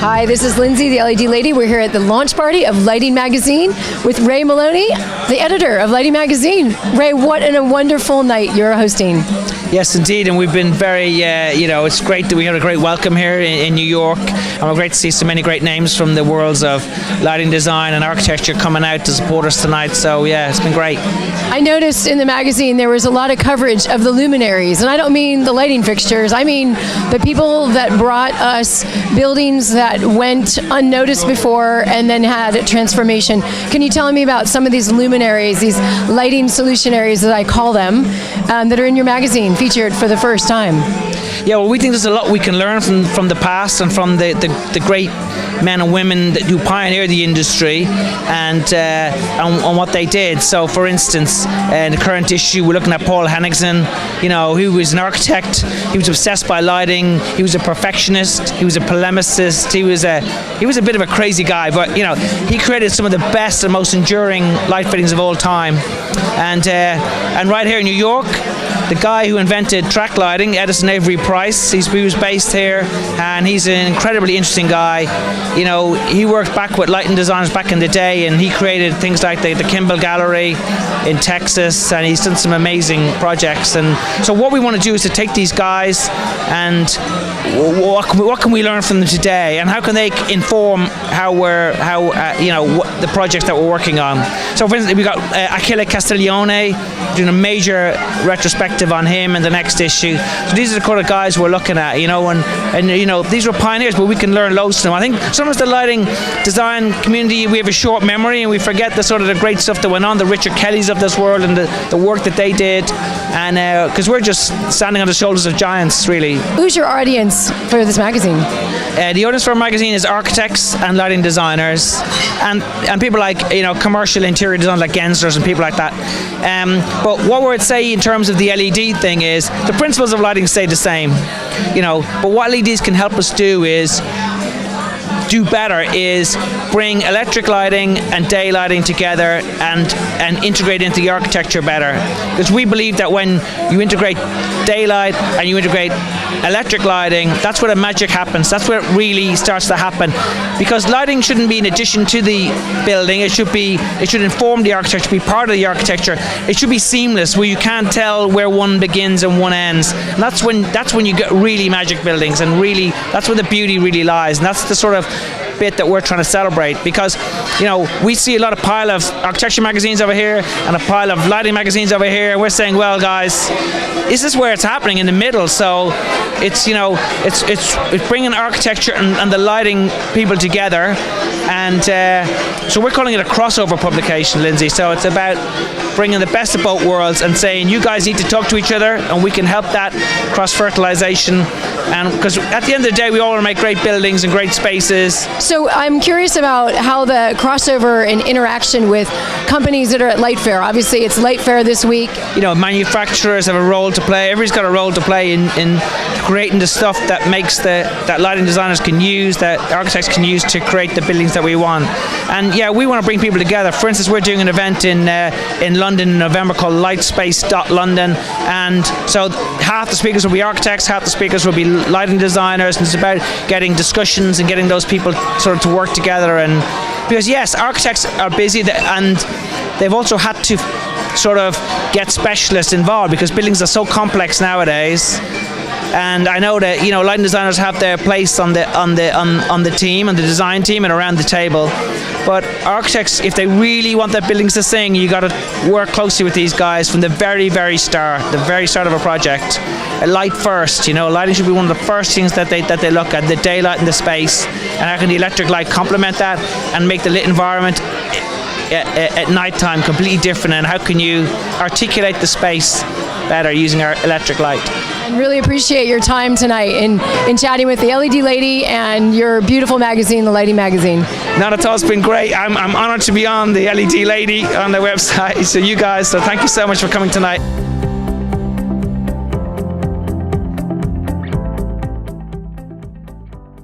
Hi, this is Lindsay, the LED lady. We're here at the launch party of Lighting Magazine with Ray Molony, the editor of Lighting Magazine. Ray, what a wonderful night you're hosting. Yes, indeed, and we've been very, it's great that we had a great welcome here in New York, and we're great to see so many great names from the worlds of lighting design and architecture coming out to support us tonight, so yeah, it's been great. I noticed in the magazine there was a lot of coverage of the luminaries, and I don't mean the lighting fixtures, I mean the people that brought us buildings that went unnoticed before and then had a transformation. Can you tell me about some of these luminaries, these lighting solutionaries that I call them, that are in your magazine, featured for the first time? Yeah, well, we think there's a lot we can learn from the past and from the great men and women who pioneered the industry and on what they did. So, for instance, in the current issue, we're looking at Paul Henningsen, who was an architect. He was obsessed by lighting. He was a perfectionist. He was a polemicist. He was a bit of a crazy guy, but he created some of the best and most enduring light fittings of all time. And right here in New York, the guy who invented track lighting, Edison Avery Price, he was based here, and he's an incredibly interesting guy. He worked back with lighting designers back in the day, and he created things like the Kimball Gallery in Texas, and he's done some amazing projects. And so what we want to do is to take these guys and what can we learn from them today, and how can they inform the projects that we're working on. So for instance, we got Achille Castiglione doing a major retrospective on him in the next issue. So these are the kind of guys we're looking at, and these were pioneers, but we can learn loads from them. I think sometimes the lighting design community, we have a short memory and we forget the great stuff that went on, the Richard Kellys of this world and the work that they did, and because we're just standing on the shoulders of giants, really. Who's your audience for this magazine? The audience for our magazine is architects and lighting designers, and people like commercial interior design like Gensler's and people like that. But what we'd say in terms of the LED thing is the principles of lighting stay the same, but what LEDs can help us do is bring electric lighting and day lighting together and integrate into the architecture better. Because we believe that when you integrate daylight and you integrate electric lighting, that's where the magic happens. That's where it really starts to happen. Because lighting shouldn't be in addition to the building. It should inform the architecture, be part of the architecture. It should be seamless, where you can't tell where one begins and one ends. And that's when you get really magic buildings, and really that's where the beauty really lies. And that's the sort of bit that we're trying to celebrate, because we see a lot of pile of architecture magazines over here and a pile of lighting magazines over here, and we're saying, well guys, this is where it's happening, in the middle. So it's bringing architecture and the lighting people together, and so we're calling it a crossover publication, Lindsay. So it's about bringing the best of both worlds and saying, you guys need to talk to each other, and we can help that cross-fertilization. And because at the end of the day, we all want to make great buildings and great spaces. So I'm curious about how the crossover and interaction with companies that are at Light Fair. Obviously, it's Light Fair this week. Manufacturers have a role to play. Everybody's got a role to play in creating the stuff that makes that lighting designers can use, that architects can use to create the buildings that we want. And yeah, we want to bring people together. For instance, we're doing an event in London in November called Lightspace.London, and so half the speakers will be architects, half the speakers will be lighting designers, and it's about getting discussions and getting those people sort of to work together. And because yes, architects are busy, and they've also had to sort of get specialists involved because buildings are so complex nowadays. And I know that lighting designers have their place on the team, on the design team, and around the table. But architects, if they really want their buildings to sing, you got to work closely with these guys from the very, very start of a project. Light first, lighting should be one of the first things that they look at, the daylight and the space, and how can the electric light complement that and make the lit environment at nighttime completely different, and how can you articulate the space better using our electric light. I really appreciate your time tonight in chatting with the LED lady and your beautiful magazine, the Lighting Magazine. Not at all, it's been great. I'm honored to be on the LED lady on the website. So thank you so much for coming tonight.